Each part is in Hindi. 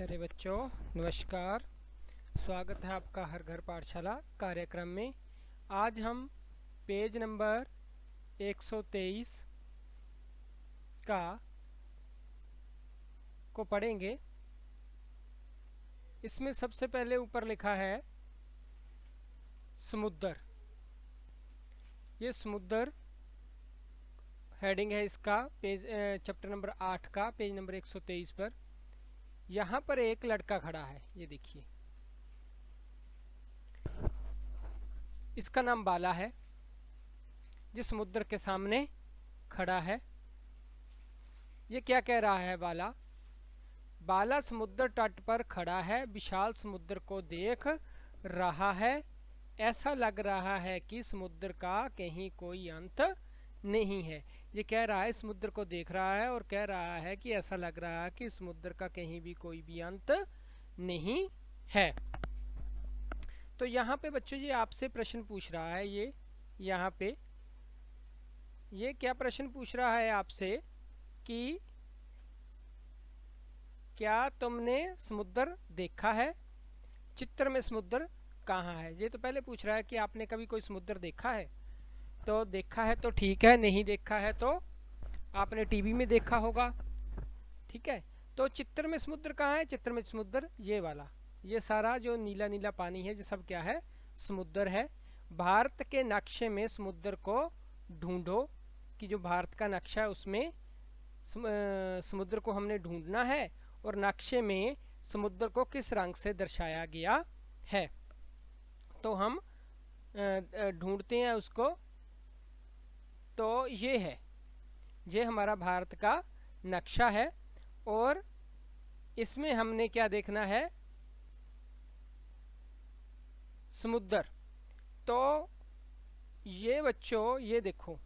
प्यारे बच्चों, नमस्कार। स्वागत है आपका हर घर पाठशाला कार्यक्रम में। आज हम पेज नंबर 123 का को पढ़ेंगे। इसमें सबसे पहले ऊपर लिखा है समुद्र। ये समुद्र हेडिंग है इसका, पेज चैप्टर नंबर 8 का, पेज नंबर 123 पर। यहाँ पर एक लड़का खड़ा है, ये देखिए, इसका नाम बाला है, जो समुद्र के सामने खड़ा है। ये क्या कह रहा है बाला? बाला समुद्र तट पर खड़ा है, विशाल समुद्र को देख रहा है। ऐसा लग रहा है कि समुद्र का कहीं कोई अंत नहीं है। ये कह रहा है, समुद्र को देख रहा है और कह रहा है कि ऐसा लग रहा है कि समुद्र का कहीं भी कोई भी अंत नहीं है। तो यहाँ पे बच्चों ये आपसे प्रश्न पूछ रहा है, ये यहाँ पे ये क्या प्रश्न पूछ रहा है आपसे कि क्या तुमने समुद्र देखा है? चित्र में समुद्र कहाँ है? ये तो पहले पूछ रहा है कि आपने कभी कोई समुद्र देखा है। तो देखा है तो ठीक है, नहीं देखा है तो आपने टीवी में देखा होगा, ठीक है। तो चित्र में समुद्र कहाँ है? चित्र में समुद्र ये वाला, ये सारा जो नीला नीला पानी है, ये सब क्या है? समुद्र है। भारत के नक्शे में समुद्र को ढूंढो, कि जो भारत का नक्शा है उसमें समुद्र को हमने ढूंढना है और नक्शे में समुद्र को किस रंग से दर्शाया गया है। तो हम ढूंढते हैं उसको। तो ये है, ये हमारा भारत का नक्शा है और इसमें हमने क्या देखना है? समुद्र। तो ये बच्चों ये देखो,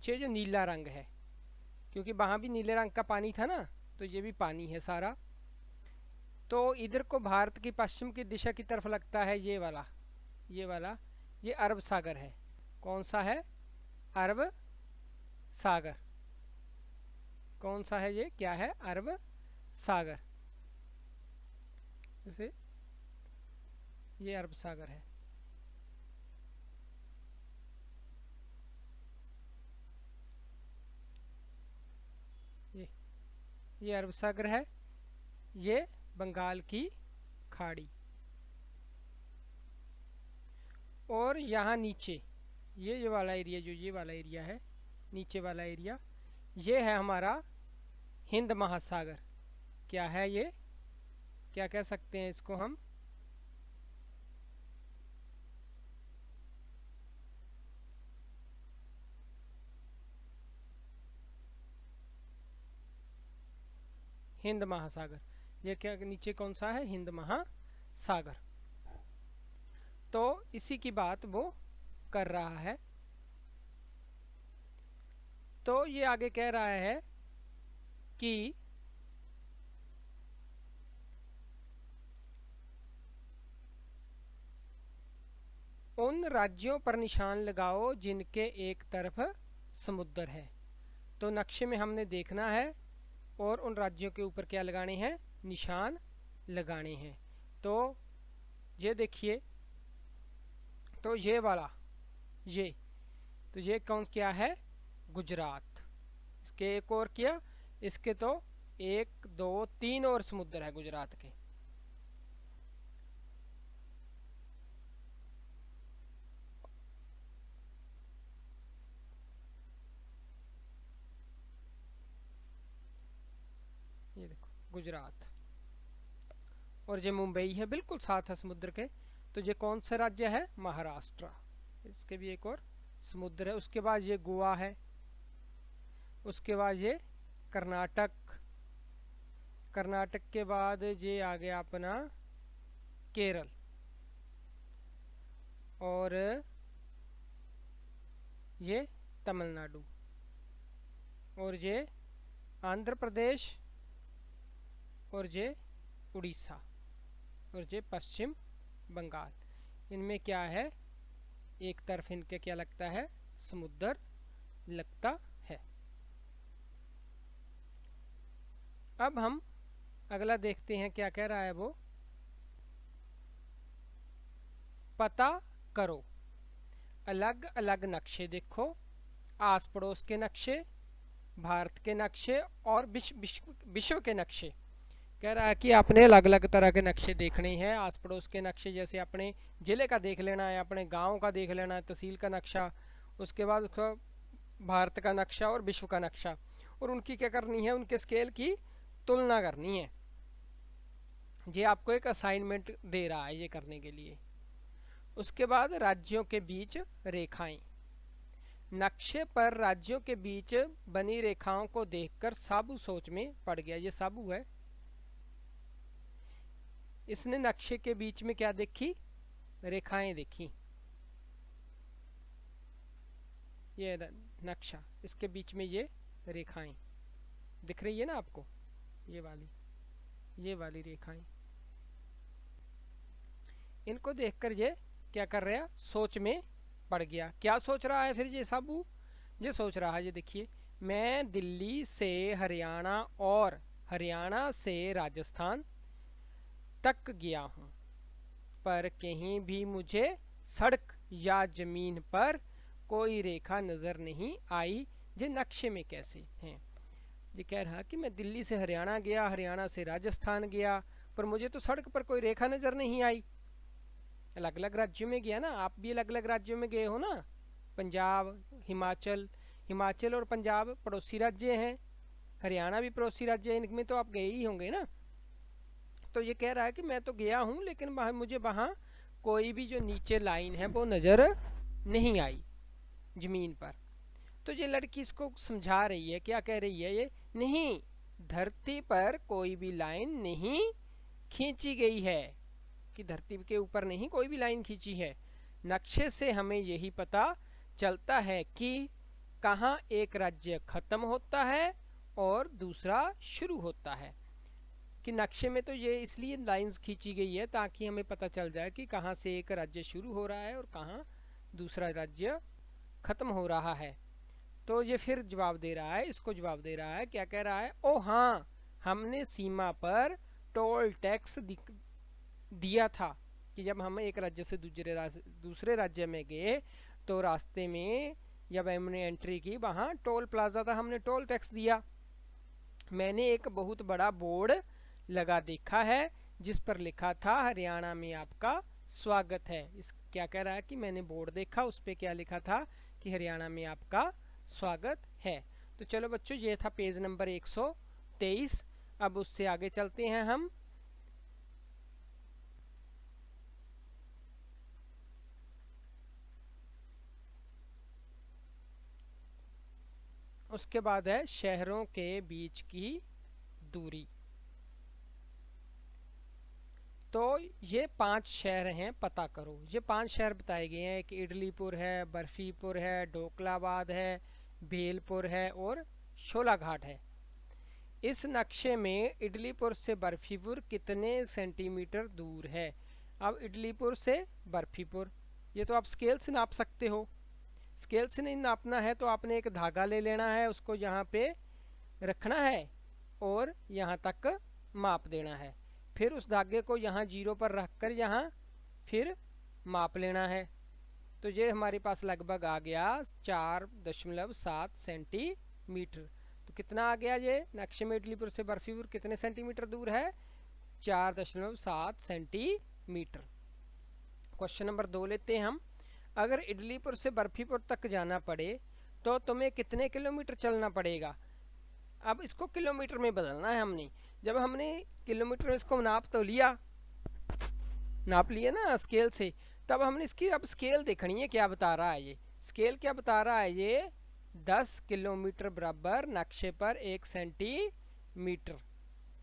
ये जो नीला रंग है, क्योंकि वहाँ भी नीले रंग का पानी था ना, तो ये भी पानी है सारा। तो इधर को भारत की पश्चिम की दिशा की तरफ लगता है ये वाला, ये अरब सागर है। कौन सा है? अरब सागर। कौन सा है ये? क्या है? अरब सागर। जैसे ये अरब सागर है। ये अरब सागर है, ये बंगाल की खाड़ी। और यहाँ नीचे ये वाला एरिया, जो ये वाला एरिया है, नीचे वाला एरिया, ये है हमारा हिंद महासागर। क्या है ये? क्या कह सकते हैं इसको हम? हिंद महासागर। ये क्या नीचे कौन सा है? हिंद महासागर। तो इसी की बात वो कर रहा है। तो ये आगे कह रहा है कि उन राज्यों पर निशान लगाओ जिनके एक तरफ समुद्र है। तो नक्शे में हमने देखना है और उन राज्यों के ऊपर क्या लगाने हैं? निशान लगाने हैं। तो ये देखिए, तो ये वाला, ये कौन क्या है? गुजरात। इसके एक और क्या? इसके तो 1 2 3 और समुद्र है गुजरात के। ये देखो गुजरात, और ये मुंबई है, बिल्कुल साथ है समुद्र के। तो ये कौन सा राज्य है? महाराष्ट्र। इसके भी एक और समुद्र है। उसके बाद ये गोवा है, उसके बाद ये कर्नाटक, कर्नाटक के बाद ये आ गया अपना केरल, और ये तमिलनाडु, और ये आंध्र प्रदेश, और ये उड़ीसा, और ये पश्चिम बंगाल। इनमें क्या है? एक तरफ इनके क्या लगता है? समुद्र लगता है। अब हम अगला देखते हैं क्या कह रहा है वो। पता करो अलग अलग नक्शे, देखो आस पड़ोस के नक्शे, भारत के नक्शे और विश्व के नक्शे। कह रहा है कि आपने अलग अलग तरह के नक्शे देखने हैं। आस पड़ोस के नक्शे जैसे अपने ज़िले का देख लेना है, अपने गांव का देख लेना है, तहसील का नक्शा, उसके बाद उसका भारत का नक्शा और विश्व का नक्शा, और उनकी क्या करनी है, उनके स्केल की तुलना करनी है। ये आपको एक असाइनमेंट दे रहा है ये करने के लिए। उसके बाद राज्यों के बीच रेखाएं। नक्शे पर राज्यों के बीच बनी रेखाओं को देखकर साबू सोच में पड़ गया। ये साबू है, इसने नक्शे के बीच में क्या देखी, रेखाएं देखी। ये नक्शा, इसके बीच में ये रेखाएं दिख रही है ना आपको, ये वाली रेखाएं। इनको देखकर ये क्या कर रहा, सोच में पड़ गया। क्या सोच रहा है फिर ये साबू, ये सोच रहा है, ये देखिए, मैं दिल्ली से हरियाणा और हरियाणा से राजस्थान तक गया हूँ, पर कहीं भी मुझे सड़क या जमीन पर कोई रेखा नज़र नहीं आई। ये नक्शे में कैसे हैं। ये कह रहा कि मैं दिल्ली से हरियाणा गया, हरियाणा से राजस्थान गया, पर मुझे तो सड़क पर कोई रेखा नज़र नहीं आई। अलग अलग राज्यों में गया ना, आप भी अलग अलग राज्यों में गए हो ना, पंजाब, हिमाचल और पंजाब पड़ोसी राज्य हैं, हरियाणा भी पड़ोसी राज्य है, इनमें तो आप गए ही होंगे ना। तो ये कह रहा है कि मैं तो गया हूँ, लेकिन मुझे वहाँ कोई भी जो नीचे लाइन है वो नज़र नहीं आई ज़मीन पर। तो ये लड़की इसको समझा रही है, क्या कह रही है ये, नहीं, धरती पर कोई भी लाइन नहीं खींची गई है, कि धरती के ऊपर नहीं कोई भी लाइन खींची है। नक्शे से हमें यही पता चलता है कि कहाँ एक राज्य खत्म होता है और दूसरा शुरू होता है। कि नक्शे में तो ये इसलिए लाइंस खींची गई है ताकि हमें पता चल जाए कि कहाँ से एक राज्य शुरू हो रहा है और कहाँ दूसरा राज्य खत्म हो रहा है। तो ये फिर जवाब दे रहा है, इसको जवाब दे रहा है, क्या कह रहा है, ओ हाँ, हमने सीमा पर टोल टैक्स दिया था, कि जब हम एक राज्य से दूसरे राज्य में गए तो रास्ते में जब हमने एंट्री की, वहाँ टोल प्लाजा था, हमने टोल टैक्स दिया। मैंने एक बहुत बड़ा बोर्ड लगा देखा है जिस पर लिखा था हरियाणा में आपका स्वागत है। इस क्या कह रहा है कि मैंने बोर्ड देखा, उस पर क्या लिखा था कि हरियाणा में आपका स्वागत है। तो चलो बच्चों, ये था पेज नंबर 123। अब उससे आगे चलते हैं हम। उसके बाद है शहरों के बीच की दूरी। तो ये 5 शहर हैं, पता करो। ये 5 शहर बताए गए हैं, एक इडलीपुर है, बर्फीपुर है, डोकलाबाद है, भेलपुर है और शोलाघाट है। इस नक्शे में इडलीपुर से बर्फीपुर कितने सेंटीमीटर दूर है। अब इडलीपुर से बर्फीपुर, ये तो आप स्केल से नाप सकते हो। स्केल से नहीं नापना है तो आपने एक धागा ले लेना है, उसको यहाँ पे रखना है और यहाँ तक माप देना है। फिर उस धागे को यहाँ 0 पर रखकर यहाँ फिर माप लेना है। तो ये हमारे पास लगभग आ गया 4.7 सेंटीमीटर। तो कितना आ गया ये, नक्शे में इडलीपुर से बर्फीपुर कितने सेंटीमीटर दूर है, 4.7 सेंटीमीटर। क्वेश्चन नंबर 2 लेते हैं हम। अगर इडलीपुर से बर्फीपुर तक जाना पड़े तो तुम्हें कितने किलोमीटर चलना पड़ेगा। अब इसको किलोमीटर में बदलना है हमने। जब हमने किलोमीटर में इसको नाप तो लिया, नाप लिया ना स्केल से, तब हमने इसकी अब स्केल देखनी है क्या बता रहा है। ये स्केल क्या बता रहा है, ये 10 किलोमीटर बराबर नक्शे पर 1 सेंटीमीटर।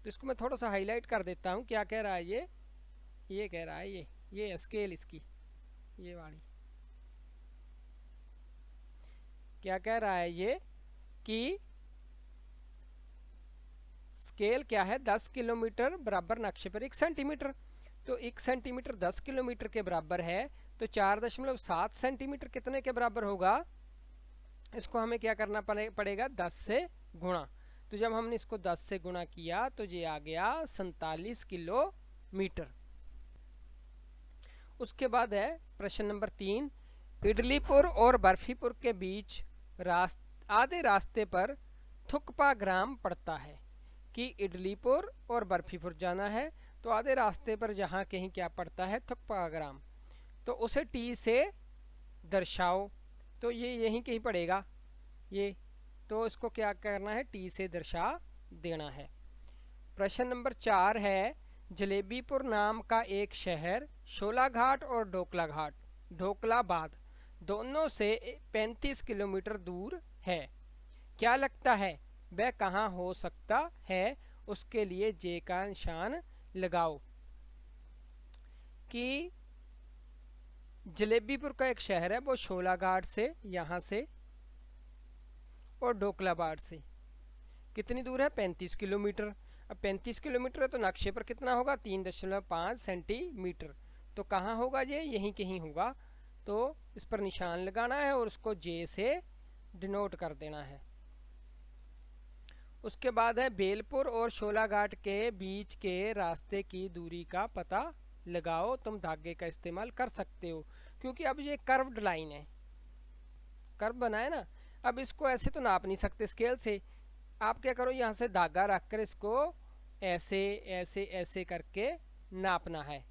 तो इसको मैं थोड़ा सा हाईलाइट कर देता हूँ। क्या कह रहा है ये कह रहा है ये स्केल इसकी, ये वाली क्या कह रहा है ये कि स्केल क्या है, 10 किलोमीटर बराबर नक्शे पर 1 सेंटीमीटर। तो 1 सेंटीमीटर 10 किलोमीटर के बराबर है, तो 4.7 सेंटीमीटर कितने के बराबर होगा। इसको हमें क्या करना पड़ेगा, 10 से गुणा। तो जब हमने इसको 10 से गुणा किया तो ये आ गया 47 किलोमीटर। उसके बाद है प्रश्न नंबर 3, इडलीपुर और बर्फीपुर के बीच आधे रास्ते पर थुकपा ग्राम पड़ता है। कि इडलीपुर और बर्फीपुर जाना है तो आधे रास्ते पर जहाँ कहीं क्या पड़ता है, थुकपा ग्राम, तो उसे टी से दर्शाओ। तो ये यहीं कहीं पड़ेगा ये, तो इसको क्या करना है, टी से दर्शा देना है। प्रश्न नंबर 4 है, जलेबीपुर नाम का एक शहर शोलाघाट और ढोकलाबाद दोनों से 35 किलोमीटर दूर है। क्या लगता है वह कहाँ हो सकता है? उसके लिए जे का निशान लगाओ। कि जलेबीपुर का एक शहर है वो शोलाघाट से, यहाँ से, और ढोकलाबाद से कितनी दूर है, 35 किलोमीटर। अब 35 किलोमीटर है तो नक्शे पर कितना होगा, 3.5 सेंटीमीटर। तो कहाँ होगा ये, यहीं कहीं होगा। तो इस पर निशान लगाना है और उसको जे से डिनोट कर देना है। उसके बाद है, बेलपुर और शोलाघाट के बीच के रास्ते की दूरी का पता लगाओ। तुम धागे का इस्तेमाल कर सकते हो क्योंकि अब ये कर्व्ड लाइन है, कर्व बना है ना। अब इसको ऐसे तो नाप नहीं सकते स्केल से, आप क्या करो, यहाँ से धागा रखकर इसको ऐसे ऐसे ऐसे करके नापना है।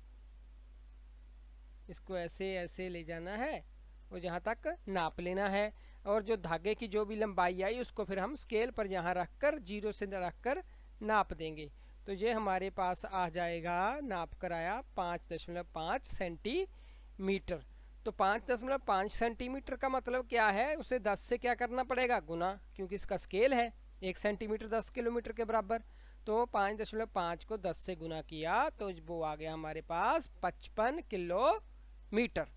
इसको ऐसे ऐसे ले जाना है और जहाँ तक नाप लेना है। और जो धागे की जो भी लंबाई आई उसको फिर हम स्केल पर यहाँ रखकर, जीरो से रखकर नाप देंगे। तो ये हमारे पास आ जाएगा, नाप कर आया 5.5 सेंटीमीटर। तो 5.5 सेंटीमीटर का मतलब क्या है, उसे 10 से क्या करना पड़ेगा, गुना, क्योंकि इसका स्केल है 1 सेंटीमीटर 10 किलोमीटर के बराबर। तो 5.5 को 10 से गुना किया तो वो आ गया हमारे पास 55 किलोमीटर।